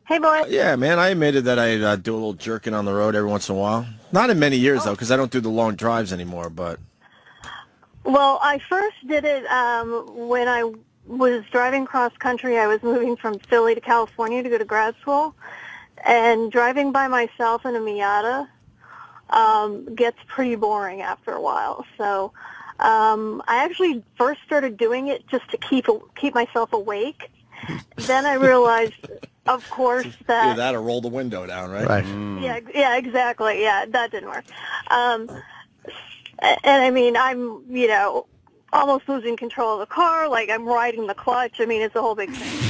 Hey, boy. Yeah, man, I admitted that I do a little jerking on the road every once in a while. Not in many years, though, because I don't do the long drives anymore, but... Well, I first did it when I was driving cross country. I was moving from Philly to California to go to grad school, and driving by myself in a Miata gets pretty boring after a while. So I actually first started doing it just to keep myself awake. Then I realized, of course, that... Either that or roll the window down, right? Right. Yeah, exactly. Yeah, that didn't work. And I mean, I'm, almost losing control of the car, like I'm riding the clutch. I mean, it's a whole big thing.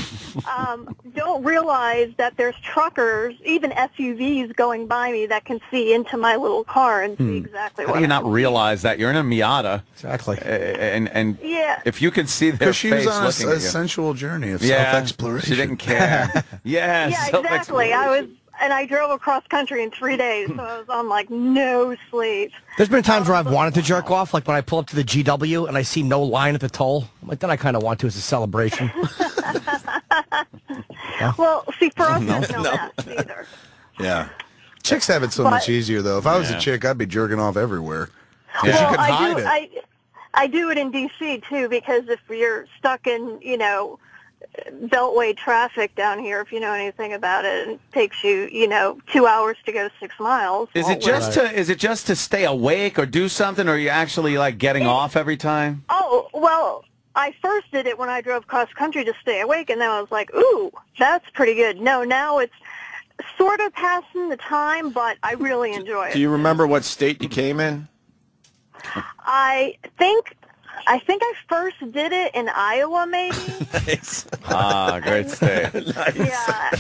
Don't realize that there's truckers, even SUVs going by me that can see into my little car and see exactly How what do you not realize that? You're in a Miata. Exactly. And Yeah. if you can see their Because she was face on looking a at you. sensual journey of Yeah, self-exploration. she didn't care. Yeah, exactly. I drove across country in 3 days, so I was on like no sleep. There's been times where I've wanted to jerk off, like when I pull up to the GW and I see no line at the toll. I'm like, then I kind of want to as a celebration. Well, see, for us, there's no mask either. Yeah. Chicks have it so much easier, though. If I was a chick, I'd be jerking off everywhere. Because Well, you can hide it. I do it in D.C. too, because if you're stuck in, Beltway traffic down here, if you know anything about it, it takes you, 2 hours to go 6 miles. Is it just to stay awake or do something, or are you actually like getting off every time? Oh, well, I first did it when I drove cross country to stay awake, and then I was like, ooh, that's pretty good. No, now it's sort of passing the time, but I really enjoy it. Do you remember what state you came in? I think I first did it in Iowa, maybe. Nice. Ah, great state. Yeah.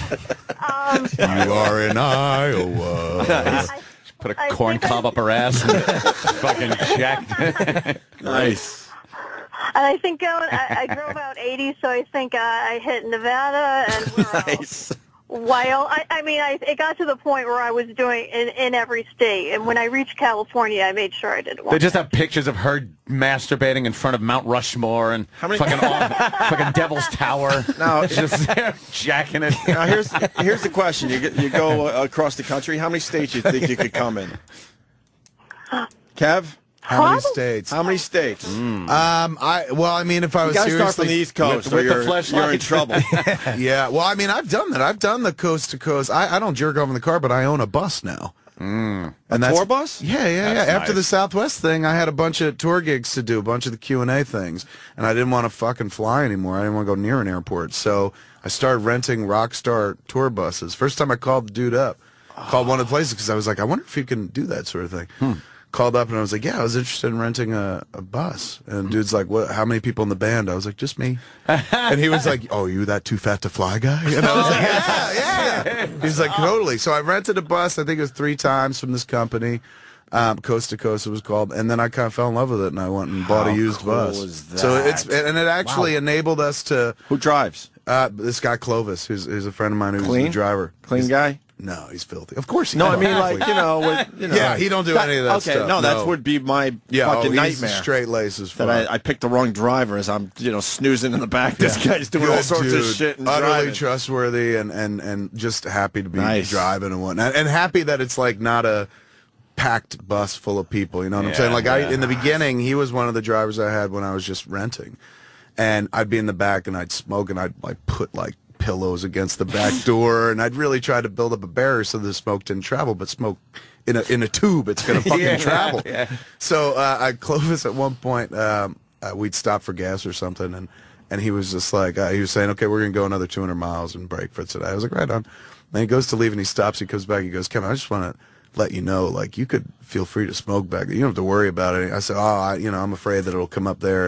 You are in Iowa. Put a I corn think cob up her ass and fucking jacked. Nice. And I think I drove out 80, so I think I hit Nevada and where else? While it got to the point where I was doing in every state, and when I reached California, I made sure I did it once. They just have pictures of her masturbating in front of Mount Rushmore and fucking Devil's Tower. Now, just jacking it. now here's the question: you go across the country. How many states you think you could come in? Kev? How many states? How many states? If I was You gotta seriously... start from the East Coast, or with the you're fleshlight. in trouble. Yeah, well, I mean, I've done that. I've done the coast to coast. I don't jerk off in the car, but I own a bus now. And Tour bus? Yeah. That's After nice. the Southwest thing, I had a bunch of tour gigs to do, a bunch of the Q&A things, and I didn't want to fucking fly anymore. I didn't want to go near an airport, so I started renting Rockstar tour buses. First time I called the dude up, called one of the places because I was like, I wonder if you can do that sort of thing. Called up and I was like, yeah, I was interested in renting a bus. And dude's like, what? How many people in the band? I was like, just me. And he was like, oh, you that too fat to fly guy? And I was like, yeah. He's like, totally. So I rented a bus. I think it was 3 times from this company, Coast to Coast it was called. And then I kind of fell in love with it, and I went and bought a used cool bus. is that? So it actually enabled us to. Who drives? This guy Clovis, who's a friend of mine who's Clean? the driver. Clean guy? No, he's filthy. Of course he No, is. I mean, like, Yeah, he don't do any of that okay, stuff. no, that No. would be my Yeah, fucking he's nightmare. straight laces. That I picked the wrong driver as I'm, snoozing in the back. This guy's doing all Good sorts of dude, shit and utterly driving. trustworthy and just happy to be Nice. driving and whatnot, and happy that it's like not a packed bus full of people. You know what I'm saying? Like in the beginning, he was one of the drivers I had when I was just renting, and I'd be in the back and I'd smoke and I'd like put like pillows against the back door, and I'd really try to build up a barrier so the smoke didn't travel. But smoke in a tube, it's gonna fucking travel. Yeah. So Clovis at one point, we'd stop for gas or something, and he was just like, he was saying, okay, we're gonna go another 200 miles and break for today. I was like, right on. Then he goes to leave and he stops. He comes back. He goes, Kevin, I just want to let you know, like, you could feel free to smoke back there. You don't have to worry about it. I said, I'm afraid that it'll come up there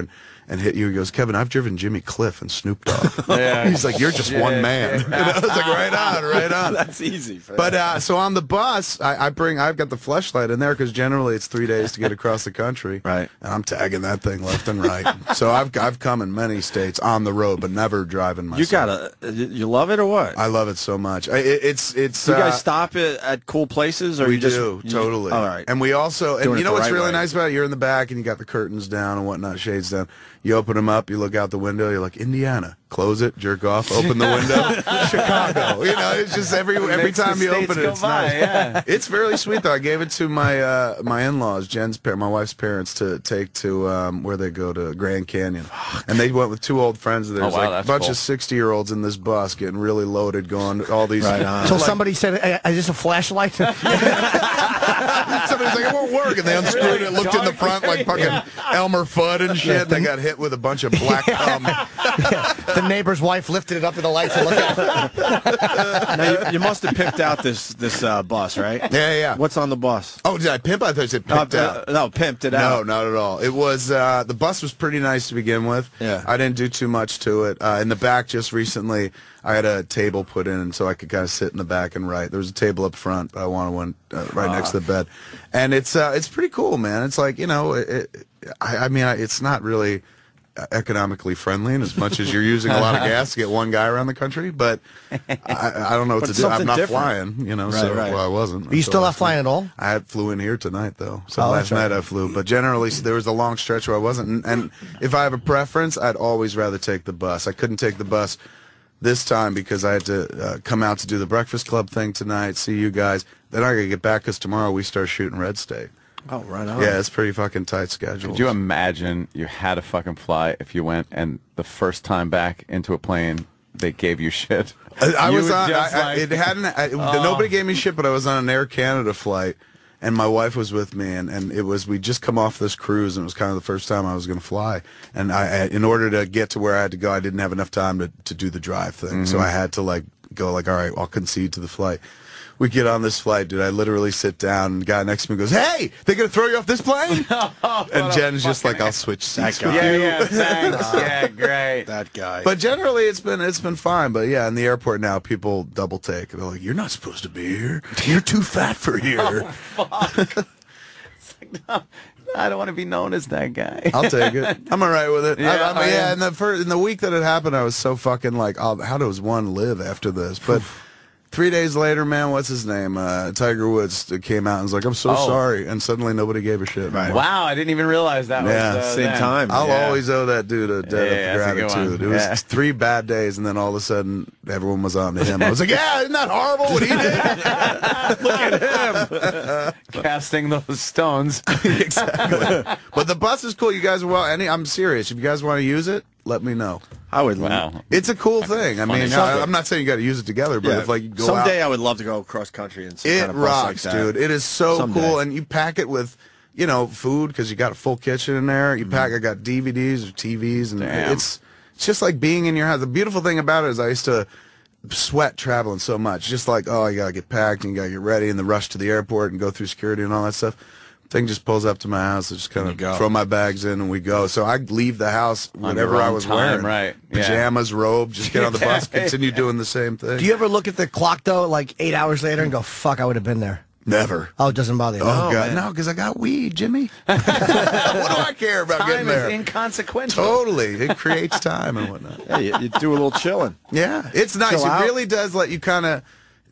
and hit you. He goes, Kevin, I've driven Jimmy Cliff and Snoop Dogg. Yeah. He's like, you're just one man. And I was like, right on. That's easy. But so on the bus, I've got the fleshlight in there because generally it's 3 days to get across the country. Right. And I'm tagging that thing left and right. So I've come in many states on the road, but never driving myself. You love it or what? I love it so much. It's. Do you guys stop at cool places, or we you just do totally. All right. And we also, and Doing you it know the what's right really way. nice about it? You're in the back and you got the curtains down and whatnot, shades down. You open them up, you look out the window, you're like, Indiana. close it, jerk off, open the window. Chicago. You know, it's just every time you open it, it's nice. Yeah. It's really sweet, though. I gave it to my in-laws, my wife's parents, to take to where they go to Grand Canyon. And they went with 2 old friends of theirs. Oh, wow, like a bunch of 60-years in this bus getting really loaded, going all these... Right on. So somebody said, is this a flashlight? Somebody's like, it won't work. And they unscrewed it, looked in the front like fucking Elmer Fudd and shit. They got hit with a bunch of black cum. The neighbor's wife lifted it up to the lights and looked at it. Now, you must have pimped out this bus, right? Yeah. What's on the bus? Oh, did I pimp? I thought you said pimped out. No, pimped it No, out. not at all. It was, the bus was pretty nice to begin with. Yeah. I didn't do too much to it. In the back just recently, I had a table put in so I could kind of sit in the back and write. There was a table up front, but I wanted one right next to the bed. And it's pretty cool, man. It's like, you know, it's not really economically friendly in as much as you're using a lot of gas to get one guy around the country, but I don't know what to do. I'm not flying, you know, well, I wasn't. Are you still not flying at all? I flew in here tonight, though. So last night I flew. But generally, there was a long stretch where I wasn't. And if I have a preference, I'd always rather take the bus. I couldn't take the bus this time because I had to come out to do the Breakfast Club thing tonight, see you guys. Then I got to get back because tomorrow we start shooting Red State. Oh, right on. Yeah, it's pretty fucking tight schedule. Could you imagine you had to fucking fly if you went and the first time back into a plane they gave you shit? I was on. Like, Nobody gave me shit, but I was on an Air Canada flight, and my wife was with me, and it was we'd just come off this cruise, and it was kind of the first time I was going to fly, and in order to get to where I had to go, I didn't have enough time to do the drive thing, so I had to go all right, I'll concede to the flight. We get on this flight, dude. I literally sit down, and the guy next to me goes, "Hey, they gonna throw you off this plane?" And Jen's just like, "I'll switch seats with you." Yeah, thanks. Yeah, great. That guy. But generally, it's been fine. But yeah, in the airport now, people double take. They're like, "You're not supposed to be here. You're too fat for here." Oh, fuck. It's like, no, I don't want to be known as that guy. I'll take it. I'm all right with it. Yeah, in the week that it happened, I was so fucking like, oh, how does one live after this? But 3 days later, man, what's his name? Tiger Woods came out and was like, "I'm so sorry," and suddenly nobody gave a shit. Right. Wow, I didn't even realize that was same then. time. I'll always owe that dude a debt of gratitude. It was Yeah. 3 bad days, and then all of a sudden, everyone was on to him. I was like, "Yeah, isn't that horrible what he did?" Look at him casting those stones. Exactly. But the bus is cool. You guys are I'm serious. If you guys want to use it, let me know. I would. Wow. It's a cool thing. I mean, I'm not saying you got to use it together, but if you go someday out, I would love to go cross country and some it kind of bus rocks, like that. dude. It is so Someday. cool, and you pack it with, food because you got a full kitchen in there. You pack. I got DVDs or TVs, and it's just like being in your house. The beautiful thing about it is I used to sweat traveling so much. Just like, oh, you gotta get packed and you gotta get ready, and the rush to the airport and go through security and all that stuff. Thing just pulls up to my house. I just kind of throw my bags in and we go. So I leave the house whatever I was wearing. Right. Pajamas, robe, just get on the bus, continue doing the same thing. Do you ever look at the clock, though, like 8 hours later and go, fuck, I would have been there? Never. Oh, it doesn't bother you? Oh, God. No, because I got weed, Jimmy. What do I care about getting there? Time is inconsequential. Totally. It creates time and whatnot. Yeah, you do a little chilling. Yeah. It's nice. It really does let you kind of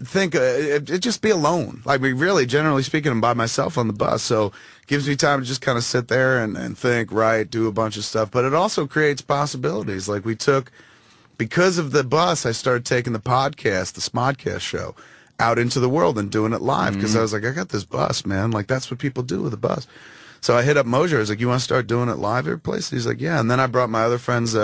think, it just be alone. Like, really, generally speaking, I'm by myself on the bus, so it gives me time to just kind of sit there and think, write, do a bunch of stuff. But it also creates possibilities. Like, because of the bus, I started taking the podcast, the Smodcast show, out into the world and doing it live, because I was like, I got this bus, man. Like, that's what people do with a bus. So I hit up Mosier. I was like, you want to start doing it live every place? He's like, yeah. And then I brought my other friends,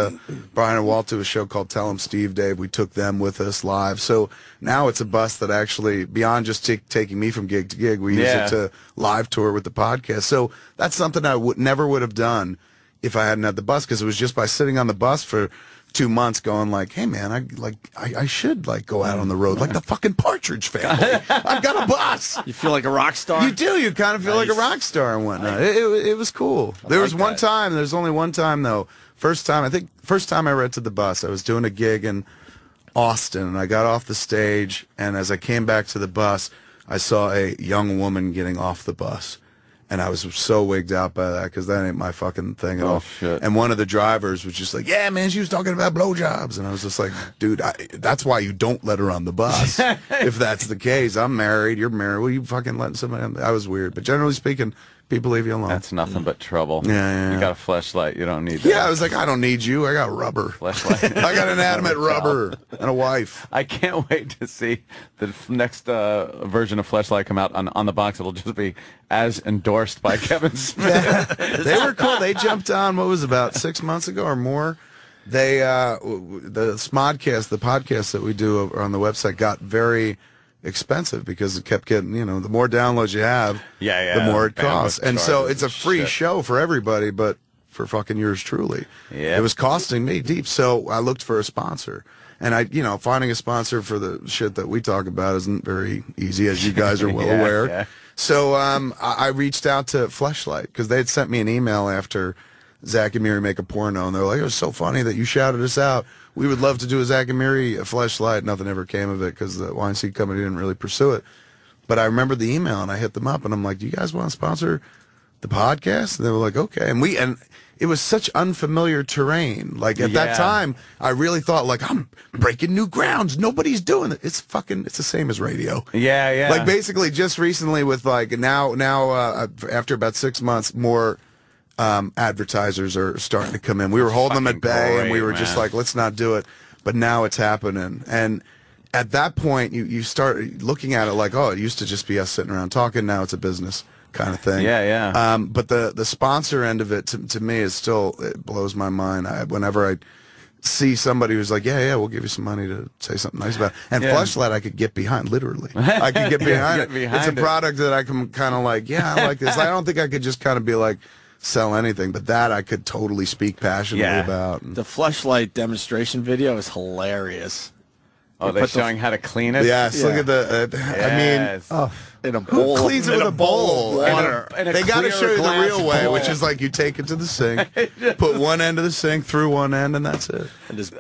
Brian and Walt, to a show called Tell 'em Steve Dave. We took them with us live. So now it's a bus that actually, beyond just taking me from gig to gig, we use it to live tour with the podcast. So that's something I never would have done if I hadn't had the bus, because it was just by sitting on the bus for 2 months going like, hey man, I should go out on the road like the fucking Partridge Family. I've got a bus. You feel like a rock star? You do. You kind of feel like a rock star and whatnot. It was cool. There's only one time though. First time I rented the bus, I was doing a gig in Austin, and I got off the stage, and as I came back to the bus, I saw a young woman getting off the bus. And I was so wigged out by that, because that ain't my fucking thing at all. Shit. And one of the drivers was just like, yeah, man, she was talking about blowjobs. And I was just like, dude, that's why you don't let her on the bus. If that's the case, I'm married, you're married. Well, you fucking letting somebody on? I was weird. But generally speaking, People leave you alone. That's nothing but trouble. Yeah. You got a fleshlight. You don't need that. Yeah, I was like, I don't need you. I got rubber. Fleshlight. I got inanimate rubber and a wife. I can't wait to see the next version of Fleshlight come out on the box. It'll just be as endorsed by Kevin Smith. They were cool. They jumped on, what was it, about 6 months ago or more? They, the Smodcast, the podcast that we do over on the website got very expensive because it kept getting, you know, the more downloads you have, the more it costs. And so it's a free show for everybody, but for fucking yours truly. Yeah. It was costing me deep. So I looked for a sponsor. And finding a sponsor for the shit that we talk about isn't very easy, as you guys are well aware. Yeah. So I reached out to Fleshlight because they had sent me an email after Zach and Miri Make a Porno, and they're like, it was so funny that you shouted us out. We would love to do a Zach and Miri Fleshlight. Nothing ever came of it because the YNC company didn't really pursue it. But I remember the email, and I hit them up, and I'm like, do you guys want to sponsor the podcast? And they were like, okay. And it was such unfamiliar terrain. Like, at that time, I really thought, like, I'm breaking new grounds. Nobody's doing it. It's the same as radio. Yeah. Like, basically, just recently with, like, now after about 6 months, more advertisers are starting to come in. We were holding them at bay, and we were just like, let's not do it. But now it's happening. And at that point, you start looking at it like, oh, it used to just be us sitting around talking. Now it's a business kind of thing. Yeah. But the sponsor end of it, to me, is still, it blows my mind. Whenever I see somebody who's like, yeah, we'll give you some money to say something nice about it. And Fleshlight, I could get behind, literally. I could get behind it. It's a product that I can kind of like, yeah, I like this. I don't think I could just kind of be like, sell anything, but that I could totally speak passionately about. The Fleshlight demonstration video is hilarious. Oh, they're showing how to clean it? Yes, look at the, in a bowl. Who cleans it with a bowl? Of water. They got to show you the real way, which is like you take it to the sink, put one end of the sink through one end, and that's it.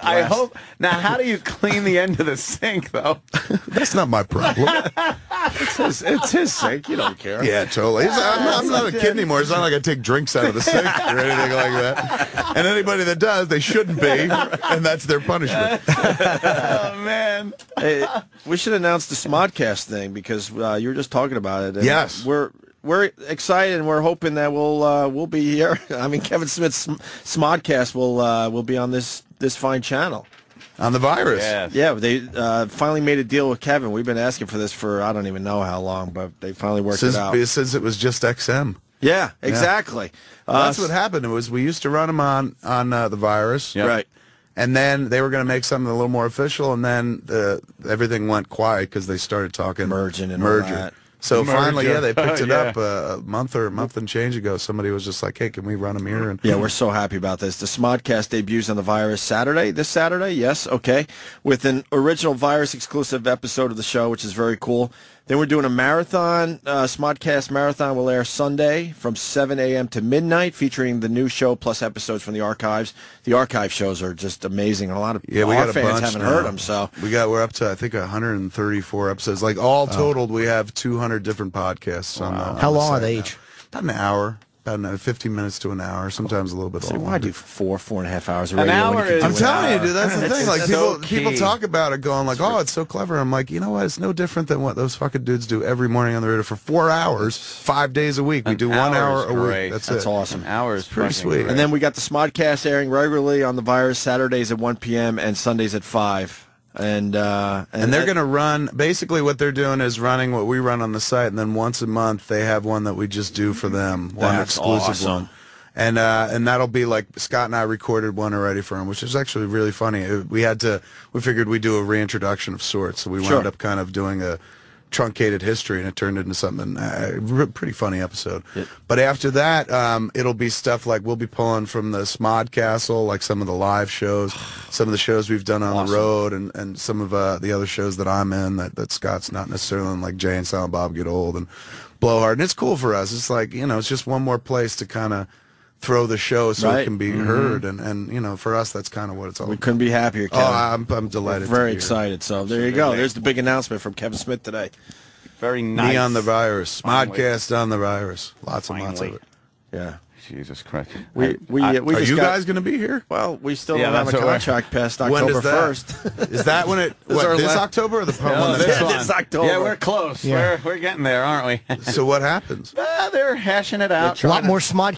I hope. Now, how do you clean the end of the sink, though? That's not my problem. It's his sink. You don't care. Yeah, totally. I'm not a kid anymore. It's not like I take drinks out of the sink or anything like that. And anybody that does, they shouldn't be, and that's their punishment. Oh, man. Hey, we should announce the Smodcast thing because you were just talking about it. And yes. We're excited, and we're hoping that we'll be here. I mean, Kevin Smith's Smodcast will be on this fine channel. On the virus. Yes. Yeah, they finally made a deal with Kevin. We've been asking for this for I don't even know how long, but they finally worked it out. Since it was just XM. Yeah, exactly. Well, that's what happened. It was we used to run them on the virus. Yep. Right. And then they were going to make something a little more official, and then everything went quiet because they started talking merging and merger. all that. So finally, they picked it up a month and change ago. Somebody was just like, hey, can we run them here? And yeah, we're so happy about this. The Smodcast debuts on the Virus this Saturday, yes, okay, with an original Virus-exclusive episode of the show, which is very cool. Then we're doing a marathon. Smodcast Marathon will air Sunday from 7 a.m. to midnight, featuring the new show plus episodes from the archives. The archive shows are just amazing. A lot of our fans haven't heard them. So we're up to, I think, 134 episodes. Like all totaled, we have 200 different podcasts. On how long are they each? About an hour. About 15 minutes to an hour, sometimes a little bit longer. Why do 4.5 hours of radio? I'm telling you, dude, that's the thing. Like people talk about it, going like, "Oh, it's so clever." I'm like, you know what? It's no different than what those fucking dudes do every morning on the radio for 4 hours, 5 days a week. We do 1 hour a week. That's awesome. Hours, pretty sweet. And then we got the Smodcast airing regularly on the Virus Saturdays at 1 p.m. and Sundays at 5. And they're going to run, basically what they're doing is running what we run on the site, and then once a month they have one that we just do for them, one exclusive one. And that'll be like, Scott and I recorded one already for him, which is actually really funny. We figured we'd do a reintroduction of sorts, so we wound up kind of doing a truncated history, and it turned into something pretty funny episode. Yep. But after that, it'll be stuff like we'll be pulling from the Smodcastle, like some of the live shows, some of the shows we've done on the road, and some of the other shows that I'm in that Scott's not necessarily in, like Jay and Silent Bob Get Old and Blowhard. And it's cool for us. It's like, it's just one more place to kind of throw the show so it can be heard, and for us that's kind of what it's all about. We couldn't be happier, Kevin. I'm delighted. We're very excited. So there you go. There's the big announcement from Kevin Smith today. Very nice. Me on the virus. Smodcast on the virus. Lots and lots of it. Yeah. Jesus Christ. We Are just you got- guys going to be here? Well, we still Yeah, don't have a that's what we're- contract past When October is that? 1st. Is that when it? This is our This last- October or the No, one this that's one. It's October. Yeah, we're close. Yeah. We're getting there, aren't we? So what happens? They're hashing it out. A lot more Smodcast